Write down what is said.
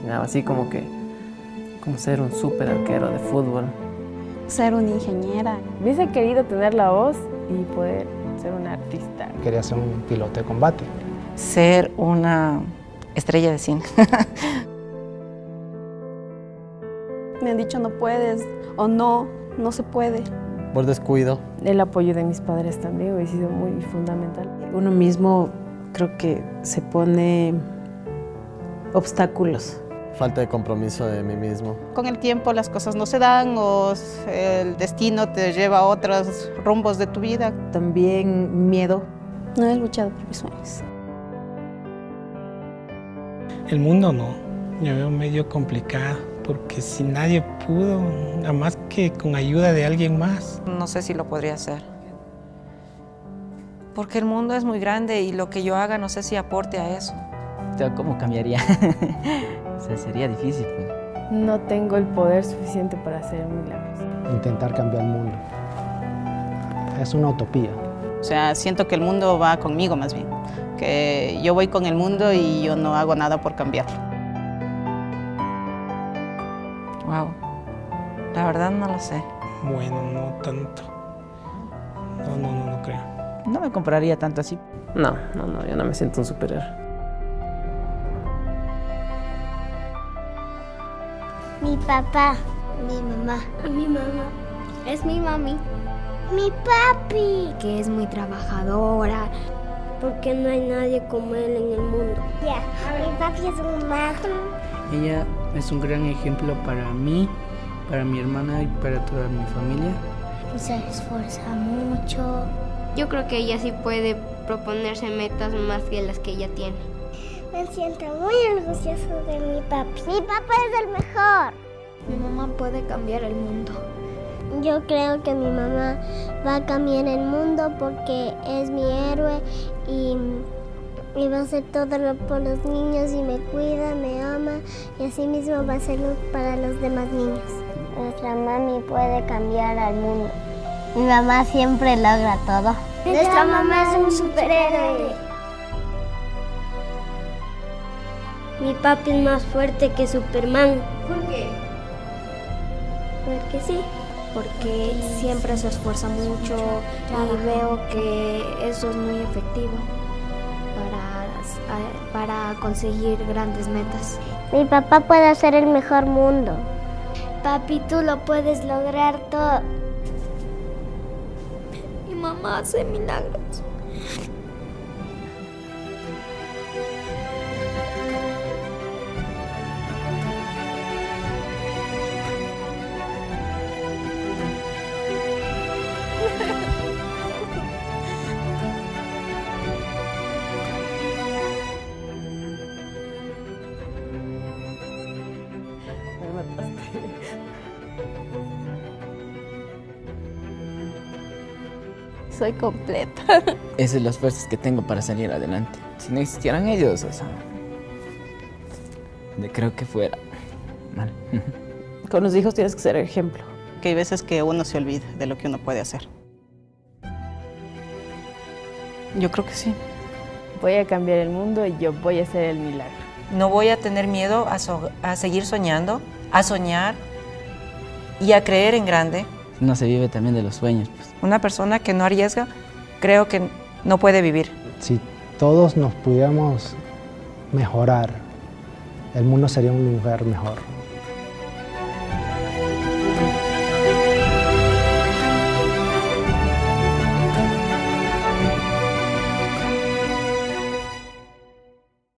imaginaba, así como ser un súper arquero de fútbol. Ser una ingeniera. Hubiese querido tener la voz y poder ser una artista. Quería ser un piloto de combate. Ser una estrella de cine. Me han dicho no puedes o no se puede. Por descuido. El apoyo de mis padres también hubiese sido muy fundamental. Uno mismo creo que se pone obstáculos. Falta de compromiso de mí mismo. Con el tiempo las cosas no se dan o el destino te lleva a otros rumbos de tu vida. También miedo. No he luchado por mis sueños. El mundo no, yo veo medio complicado, porque si nadie pudo, nada más que con ayuda de alguien más. No sé si lo podría hacer. Porque el mundo es muy grande y lo que yo haga no sé si aporte a eso. ¿Cómo cambiaría? O sea, sería difícil, pues. No tengo el poder suficiente para hacer milagros. Intentar cambiar el mundo. Es una utopía. O sea, siento que el mundo va conmigo más bien, que yo voy con el mundo y yo no hago nada por cambiarlo. Wow, la verdad no lo sé. Bueno, no tanto. No creo. No me compraría tanto así. No, yo no me siento un superhéroe. Mi papá, mi mamá, es mi mami. Mi papi, que es muy trabajadora, porque no hay nadie como él en el mundo. Mi papi es un mago. Ella es un gran ejemplo para mí, para mi hermana y para toda mi familia. Se esfuerza mucho. Yo creo que ella sí puede proponerse metas más que las que ella tiene. Me siento muy orgulloso de mi papi. Mi papá es el mejor. Mi mamá puede cambiar el mundo. Yo creo que mi mamá va a cambiar el mundo porque es mi héroe y va a hacer todo por los niños y me cuida, me ama y así mismo va a ser luz para los demás niños. Nuestra mami puede cambiar al mundo. Mi mamá siempre logra todo. Nuestra mamá es un superhéroe. Mi papi es más fuerte que Superman. ¿Por qué? Porque sí. Porque siempre se esfuerza mucho y veo que eso es muy efectivo para conseguir grandes metas. Mi papá puede hacer el mejor mundo. Papi, tú lo puedes lograr todo. Mi mamá hace milagros. Soy completa. Esas son las fuerzas que tengo para salir adelante. Si no existieran ellos, o sea, creo que fuera mal. Con los hijos tienes que ser ejemplo. Que hay veces que uno se olvida de lo que uno puede hacer. Yo creo que sí. Voy a cambiar el mundo y yo voy a hacer el milagro. No voy a tener miedo a seguir soñando, a soñar y a creer en grande. No se vive también de los sueños, pues. Una persona que no arriesga, creo que no puede vivir. Si todos nos pudiéramos mejorar, el mundo sería un lugar mejor.